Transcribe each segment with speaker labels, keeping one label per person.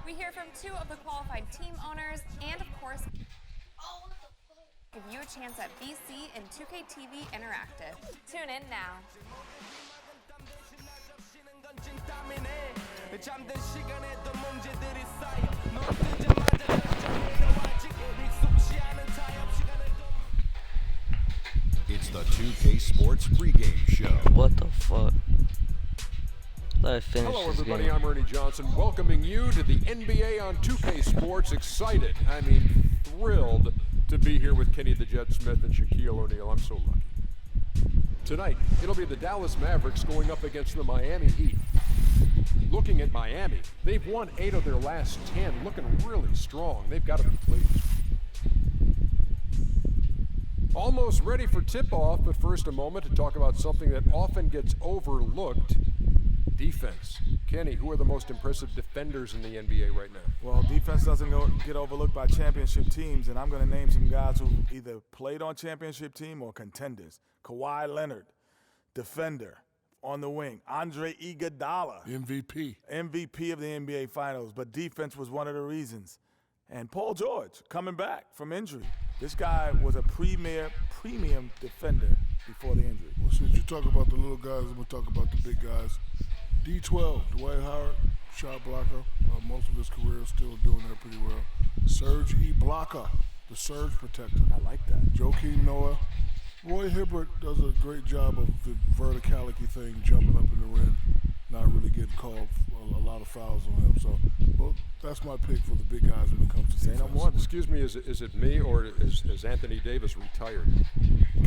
Speaker 1: We hear from two of the qualified team owners and, of course, give you a chance at BC and 2K TV Interactive. Tune in now.
Speaker 2: It's the 2K Sports pregame show.
Speaker 3: What the fuck? Let finish
Speaker 4: Hello,
Speaker 3: this
Speaker 4: everybody.
Speaker 3: game.
Speaker 4: I'm Ernie Johnson, welcoming you to the NBA on 2K Sports. Excited, I mean, thrilled to be here with Kenny the Jet Smith and Shaquille O'Neal. I'm so lucky. Tonight, it'll be the Dallas Mavericks going up against the Miami Heat. Looking at Miami, they've won 8 of their last 10, looking really strong. They've got to be pleased. Almost ready for tip-off, but first a moment to talk about something that often gets overlooked, defense. Kenny, who are the most impressive defenders in the NBA right now?
Speaker 5: Well, defense doesn't get overlooked by championship teams, and I'm going to name some guys who either played on championship team or contenders. Kawhi Leonard, defender on the wing. Andre Iguodala, MVP of the NBA Finals, but defense was one of the reasons. And Paul George, coming back from injury. This guy was a premium defender before the injury.
Speaker 6: Well, since you talk about the little guys, I'm going to talk about the big guys. D12, Dwight Howard, shot blocker. Most of his career is still doing that pretty well. Serge Ibaka, the surge protector.
Speaker 5: I like that.
Speaker 6: Joakim Noah. Roy Hibbert does a great job of the verticality thing, jumping up in the rim, not really getting called a lot of fouls on him. So, well, that's my pick for the big guys when it comes to defense.
Speaker 4: Excuse me, is it me or is Anthony Davis retired?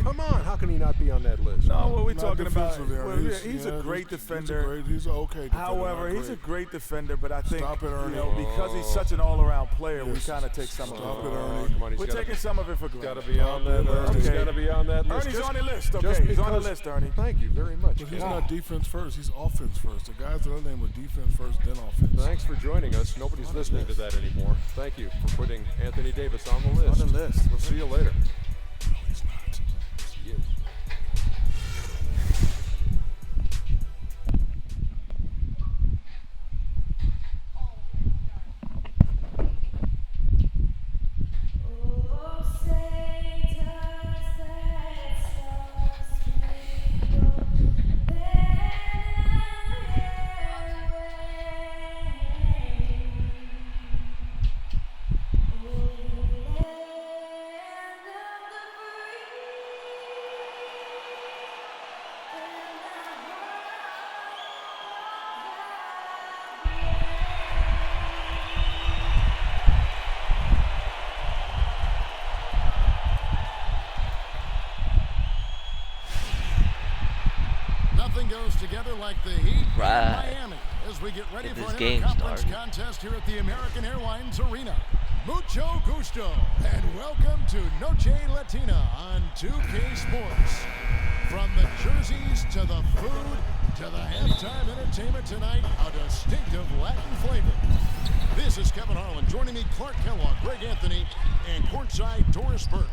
Speaker 4: Come on, how can he not be on that list?
Speaker 5: No, what we're
Speaker 6: Not
Speaker 5: talking about,
Speaker 6: defensively,
Speaker 5: well, he's a great defender.
Speaker 6: He's an okay defender.
Speaker 5: However,
Speaker 6: not
Speaker 5: he's a
Speaker 6: great.
Speaker 5: great defender, but I think,
Speaker 6: Stop it, Ernie.
Speaker 5: because he's such an all-around player, we
Speaker 6: Yes.
Speaker 5: kind of take some
Speaker 6: Stop
Speaker 5: of
Speaker 6: it,
Speaker 5: it.
Speaker 6: Ernie.
Speaker 4: Come on,
Speaker 5: We're taking some of it for
Speaker 4: Got
Speaker 5: granted.
Speaker 4: to be on that. He's
Speaker 5: Okay.
Speaker 4: got to be on that list.
Speaker 5: Ernie's
Speaker 4: Just-
Speaker 5: on the list.
Speaker 4: just
Speaker 5: Okay, he's on the
Speaker 4: because-
Speaker 5: list, Ernie.
Speaker 4: Thank you very much.
Speaker 6: But he's not defense first. He's offense first. The guys that are named were defense first, then offense.
Speaker 4: Thanks for joining us. Nobody's listening to that anymore. Thank you for putting Anthony Davis on the list.
Speaker 5: On the list.
Speaker 4: We'll see you later.
Speaker 6: No, he's not.
Speaker 4: Yes, he is.
Speaker 2: Nothing goes together like the Heat in
Speaker 3: Right.
Speaker 2: Miami as we get ready
Speaker 3: Get
Speaker 2: for
Speaker 3: this
Speaker 2: an
Speaker 3: game
Speaker 2: interconference
Speaker 3: started.
Speaker 2: contest here at the American Airlines Arena. Mucho gusto, and welcome to Noche Latina on 2K Sports. From the jerseys to the food to the halftime entertainment tonight, a distinctive Latin flavor. This is Kevin Harlan. Joining me, Clark Kellogg, Greg Anthony, and courtside Doris Burke.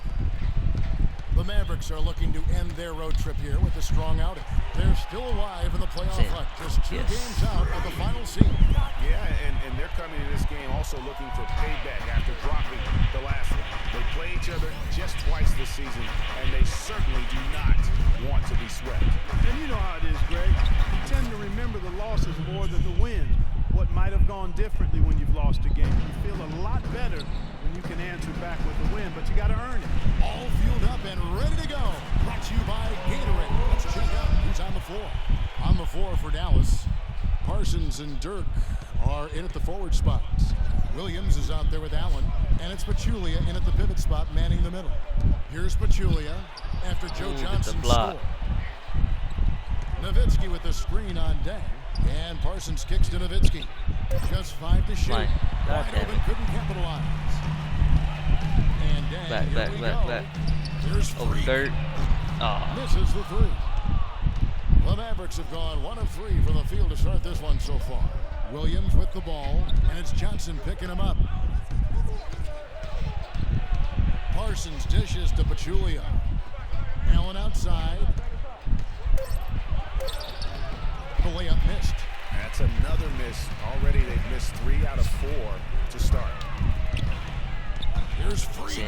Speaker 2: The Mavericks are looking to end their road trip here with a strong outing. They're still alive in the playoff
Speaker 3: Same.
Speaker 2: hunt, just 2
Speaker 3: Yes.
Speaker 2: games out of the final seed.
Speaker 7: Yeah, and they're coming to this game also looking for payback after dropping the last one. They play each other just twice this season, and they certainly do not want to be swept.
Speaker 8: And you know how it is, Greg. You tend to remember the losses more than the wins. What might have gone differently when you've lost a game. You feel a lot better when you can answer back with a win, but you got to earn it.
Speaker 2: All fueled up and ready to go. Brought to you by Gatorade. Let's check out who's on the floor. On the floor for Dallas, Parsons and Dirk are in at the forward spots. Williams is out there with Allen, and it's Pachulia in at the pivot spot, manning the middle. Here's Pachulia after Joe
Speaker 3: Ooh,
Speaker 2: Johnson
Speaker 3: get the block.
Speaker 2: scored. Nowitzki with the screen on Deng, and Parsons kicks to Nowitzki. Just 5 to shoot.
Speaker 3: Line. God
Speaker 2: Wide
Speaker 3: damn
Speaker 2: open,
Speaker 3: it.
Speaker 2: couldn't capitalize. And Deng,
Speaker 3: Back,
Speaker 2: here
Speaker 3: back,
Speaker 2: we
Speaker 3: back,
Speaker 2: go.
Speaker 3: back.
Speaker 2: Here's
Speaker 3: Over
Speaker 2: Freak.
Speaker 3: third. Aw.
Speaker 2: Misses the 3. The Mavericks have gone 1 of 3 from the field to start this one so far. Williams with the ball, and it's Johnson picking him up. Parsons dishes to Pachulia. Allen outside. The layup missed.
Speaker 7: That's another missed. Already they've missed 3 out of 4 to start.
Speaker 2: Here's Freak,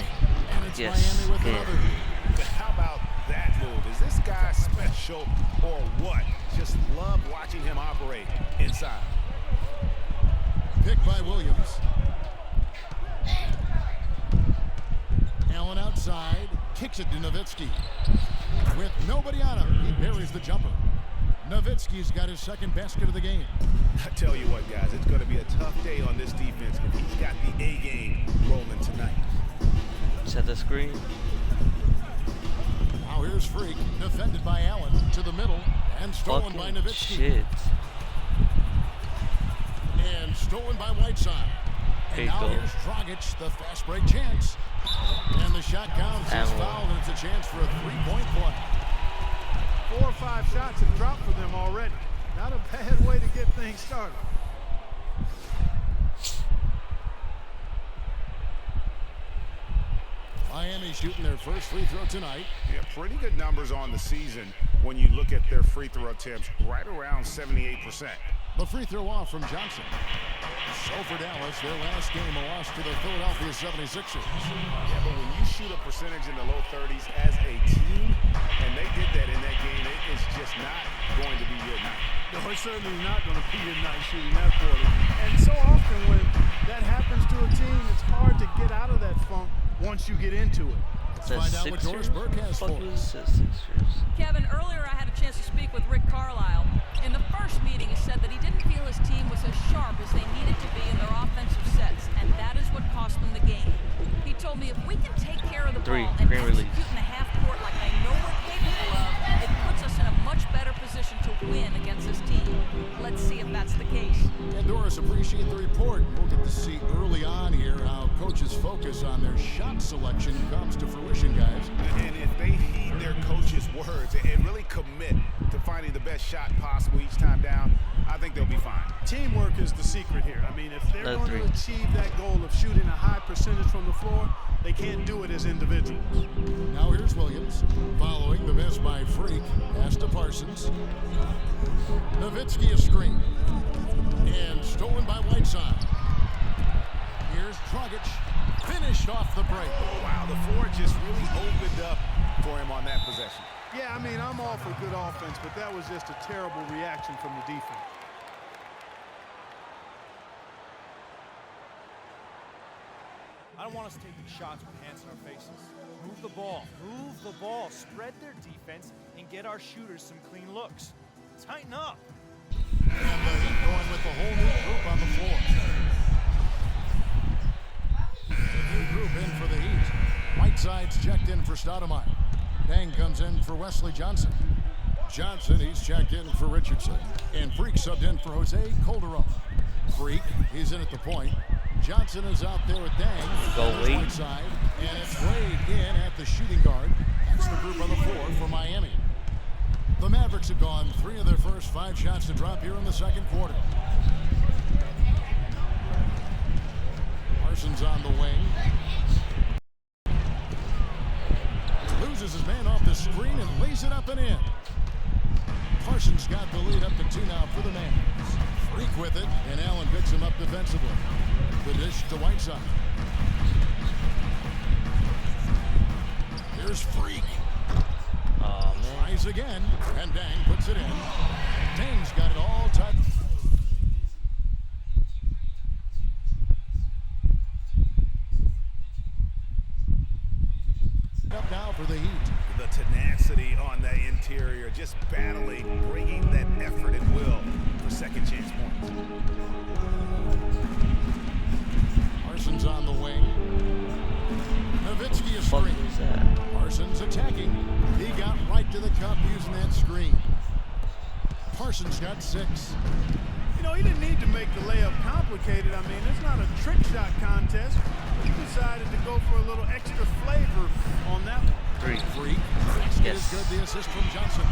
Speaker 2: and it's
Speaker 3: Yes.
Speaker 2: Miami with
Speaker 3: Yeah.
Speaker 2: another.
Speaker 7: How about that move? Is this guy special or what? Just love watching him operate inside.
Speaker 2: Picked by Williams. Allen outside, kicks it to Nowitzki. With nobody on him, he buries the jumper. Nowitzki's got his second basket of the game.
Speaker 7: I tell you what, guys, it's going to be a tough day on this defense if he's got the A game rolling tonight.
Speaker 3: Set the screen.
Speaker 2: Now here's Freak, defended by Allen to the middle, and stolen by
Speaker 3: Fucking
Speaker 2: Nowitzki.
Speaker 3: shit.
Speaker 2: And stolen by Whiteside.
Speaker 3: There
Speaker 2: And
Speaker 3: you
Speaker 2: now
Speaker 3: go.
Speaker 2: here's Dragic, the fast break chance. And the shot counts as
Speaker 3: Allen.
Speaker 2: fouled, and it's a chance for a three-point play.
Speaker 8: 4 or 5 shots have dropped for them already. Not a bad way to get things started.
Speaker 2: Miami shooting their first free throw tonight.
Speaker 7: Yeah, pretty good numbers on the season when you look at their free throw attempts, right around 78%.
Speaker 2: The free throw off from Johnson. So for Dallas, their last game a loss to the Philadelphia 76ers.
Speaker 7: Yeah, but when you shoot a percentage in the low 30s as a team, and they did that in that game, it is just not going to be your night.
Speaker 8: No, it's certainly not going to be a night shooting that quarter. And so often when that happens to a team, it's hard to get out of that funk once you get into it.
Speaker 2: Let's find out what Doris Burke has for us.
Speaker 3: Sixers.
Speaker 9: Kevin, earlier I had a chance to speak with Rick Carlisle. In the first meeting, he said that he didn't feel his team was as sharp as they needed to be in their offensive sets, and that is what cost them the game. He told me if we can take care of the ball and
Speaker 3: Green
Speaker 9: execute
Speaker 3: release.
Speaker 9: in the half court like I know we're capable of, it puts us in a much better position to win against this team. Let's see if that's the case.
Speaker 2: And Doris, appreciate the report. We'll get to see early on here how coaches focus on their shot selection comes to fruition, guys.
Speaker 7: And if they heed their coach's words and really commit to finding the best shot possible each time down, I think they'll be fine.
Speaker 8: Teamwork is the secret here. I mean, if they're
Speaker 3: No
Speaker 8: going
Speaker 3: three.
Speaker 8: to achieve that goal of shooting a high percentage from the floor, they can't do it as individuals.
Speaker 2: Now here's Williams, following the miss by Freak, pass to Parsons. Nowitzki a screen, and stolen by Whiteside. Here's Dragic, finished off the break.
Speaker 7: Wow, the floor just really opened up for him on that possession.
Speaker 8: Yeah, I mean, I'm all for good offense, but that was just a terrible reaction from the defense.
Speaker 10: I don't want us taking shots with hands in our faces. Move the ball. Move the ball. Spread their defense and get our shooters some clean looks. Tighten up.
Speaker 2: And the Heat going with the whole new group on the floor. The new group in for the Heat. Whiteside's checked in for Stoudemire. Dang comes in for Wesley Johnson. Johnson, he's checked in for Richardson. And Freak subbed in for Jose Calderon. Freak, he's in at the point. Johnson is out there with Dang.
Speaker 3: Go
Speaker 2: There's
Speaker 3: Wade.
Speaker 2: Whiteside. And it's Wade in at the shooting guard. That's the group on the floor for Miami. The Mavericks have gone 3 of their first 5 shots to drop here in the second quarter. Parsons on the wing. Loses his man off the screen and lays it up and in. Parsons got the lead up to 2 now for the Mavs. Freak with it, and Allen picks him up defensively. The dish to Whiteside. Here's Freak.
Speaker 3: Oh, man.
Speaker 2: Tries again, and Dang puts it in. Dang's got it all tight. Up now for the Heat.
Speaker 7: The tenacity on that interior, just battling, bringing that effort and will for second chance points.
Speaker 2: Parsons on the wing. Nowitzki a
Speaker 3: Fuck
Speaker 2: screen.
Speaker 3: is that?
Speaker 2: Parsons attacking. He got right to the cup using that screen. Parsons got 6.
Speaker 8: You know, he didn't need to make the layup complicated. I mean, it's not a trick shot contest. He decided to go for a little extra flavor on that one.
Speaker 3: 3.
Speaker 2: Freak. Basket
Speaker 3: Yes.
Speaker 2: is good. The assist from Johnson.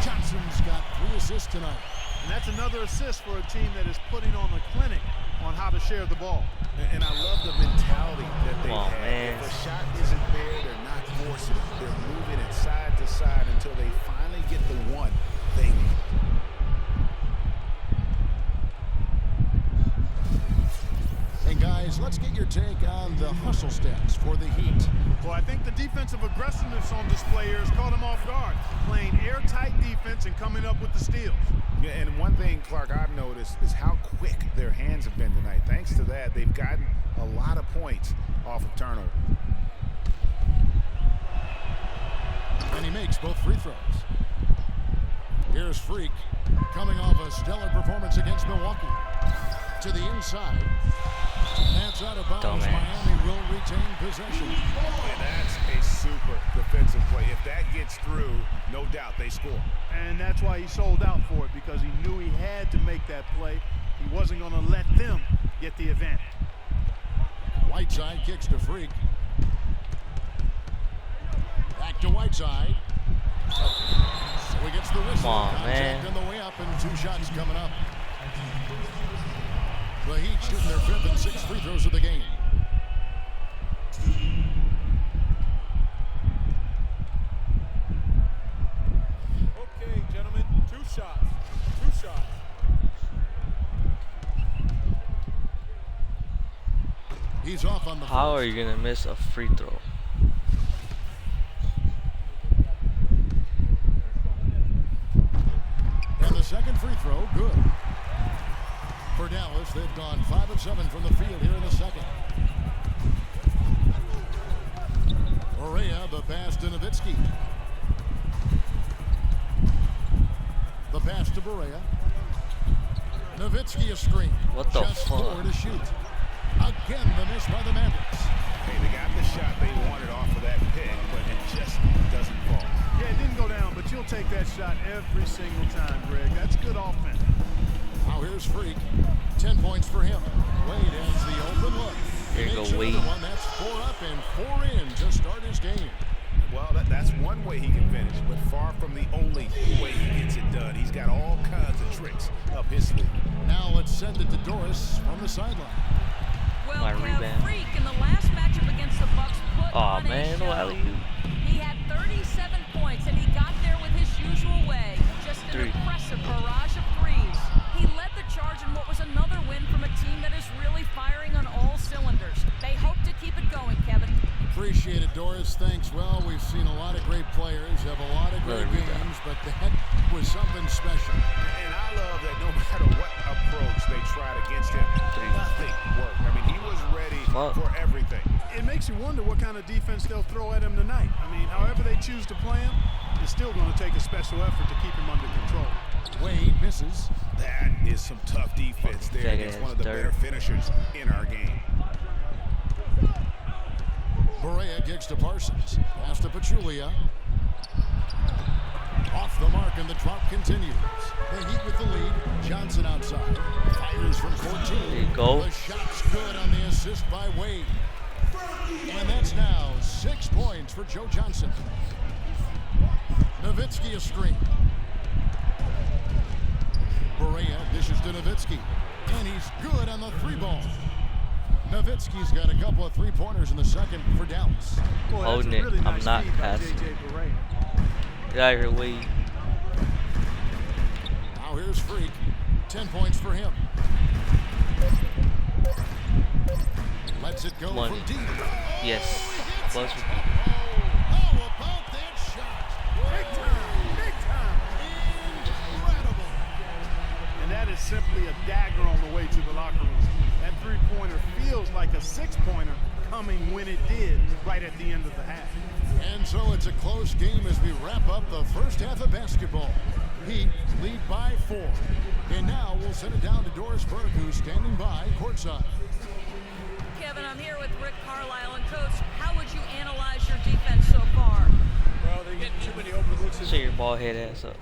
Speaker 2: Johnson's got 3 assists tonight.
Speaker 8: And that's another assist for a team that is putting on a clinic on how to share the ball.
Speaker 7: And I love the mentality that they
Speaker 3: Come on,
Speaker 7: have.
Speaker 3: man.
Speaker 7: If a shot isn't there, they're not forcing it. They're moving it side to side until they finally get the one they need.
Speaker 2: let's get your take on the hustle stats for the Heat.
Speaker 8: Well, I think the defensive aggressiveness on display here has caught them off guard. Playing airtight defense and coming up with the steals.
Speaker 7: Yeah, and one thing, Clark, I've noticed is how quick their hands have been tonight. Thanks to that, they've gotten a lot of points off of turnover.
Speaker 2: And he makes both free throws. Here's Freak coming off a stellar performance against Milwaukee. To the inside. And that's out of bounds. Miami will retain possession.
Speaker 7: And that's a super defensive play. If that gets through, no doubt they score.
Speaker 8: And that's why he sold out for it, because he knew he had to make that play. He wasn't going to let them get the advantage.
Speaker 2: Whiteside kicks to Freak. Back to Whiteside. So he gets the whistle.
Speaker 3: Come on,
Speaker 2: Contact
Speaker 3: man.
Speaker 2: on the way up, and 2 shots coming up. The Heat shooting their 5th and 6th free throws of the game.
Speaker 8: Okay, gentlemen, 2 shots. 2 shots.
Speaker 2: He's off on the
Speaker 3: How
Speaker 2: first.
Speaker 3: are you gonna miss a free throw?
Speaker 2: And the second free throw, good. For Dallas, they've gone 5 of 7 from the field here in the second. Orea, the pass to Nowitzki. The pass to Barea. Nowitzki a screen.
Speaker 3: What the
Speaker 2: Just
Speaker 3: fuck?
Speaker 2: 4 to shoot. Again, the miss by the Mavericks.
Speaker 7: Hey, they got the shot they wanted off of that pick, but it just doesn't fall.
Speaker 8: Yeah, it didn't go down, but you'll take that shot every single time, Greg. That's good offense.
Speaker 2: Now here's Freak. 10 points for him. Wade has the open look.
Speaker 3: Here you
Speaker 2: Makes
Speaker 3: go, Wade.
Speaker 2: another one. That's 4 up and 4 in to start his game.
Speaker 7: Well, that's one way he can finish, but far from the only way he gets it done. He's got all kinds of tricks up his sleeve.
Speaker 2: Now let's send it to Doris from the sideline.
Speaker 9: Well,
Speaker 3: My
Speaker 9: Kev,
Speaker 3: rebound.
Speaker 9: Freak in the last matchup against the Bucks put
Speaker 3: Aw,
Speaker 9: on
Speaker 3: man,
Speaker 9: a show.
Speaker 3: no alley-oop.
Speaker 9: He had 37 points, and he got there with his usual way. Just an
Speaker 3: 3.
Speaker 9: impressive barrage of threes. He led the charge in what was another win from a team that is really firing on all cylinders. They hope to keep it going, Kevin.
Speaker 2: Appreciate it, Doris. Thanks. Well, we've seen a lot of great players have a lot of great
Speaker 3: Another rebound.
Speaker 2: games, but that was something special.
Speaker 7: And I love that no matter what approach they tried against him, nothing worked. I mean, he was ready for everything.
Speaker 8: It makes you wonder what kind of defense they'll throw at him tonight. I mean, however they choose to play him, it's still going to take a special effort to keep him under control.
Speaker 2: Wade misses.
Speaker 7: That is some tough defense there
Speaker 3: That
Speaker 7: against
Speaker 3: is
Speaker 7: one of the
Speaker 3: dirt.
Speaker 7: better finishers in our game.
Speaker 2: Barea kicks to Parsons. Pass to Pachulia. Off the mark, and the drop continues. The Heat with the lead. Johnson outside. Fires from 14.
Speaker 3: There you go.
Speaker 2: The shot's good on the assist by Wade. And that's now 6 points for Joe Johnson. Nowitzki a screen. Barea dishes to Nowitzki. And he's good on the 3-ball. Nowitzki's got a couple of 3-pointers in the second for Dallas.
Speaker 8: Boy, that's
Speaker 3: Holding
Speaker 8: a
Speaker 3: it.
Speaker 8: really
Speaker 3: I'm
Speaker 8: nice
Speaker 3: not
Speaker 8: feed by
Speaker 3: passing.
Speaker 8: J.J. Barea.
Speaker 3: Get out of here, Wade.
Speaker 2: Now here's Freak. 10 points for him. Lets it go
Speaker 3: Money.
Speaker 2: from deep.
Speaker 3: Yes. Close.
Speaker 2: How about that shot?
Speaker 8: Big time, big time.
Speaker 2: Incredible.
Speaker 8: And that is simply a dagger on the way to the locker room. That 3-pointer feels like a 6-pointer coming when it did right at the end of the half.
Speaker 2: And so it's a close game as we wrap up the first half of basketball. Heat lead by 4. And now we'll send it down to Doris Burke, who's standing by courtside.
Speaker 9: Kevin, I'm here with Rick Carlisle. And, Coach, how would you analyze your defense so far?
Speaker 10: Well, they're getting too many open looks.
Speaker 3: Shut your ball head ass up.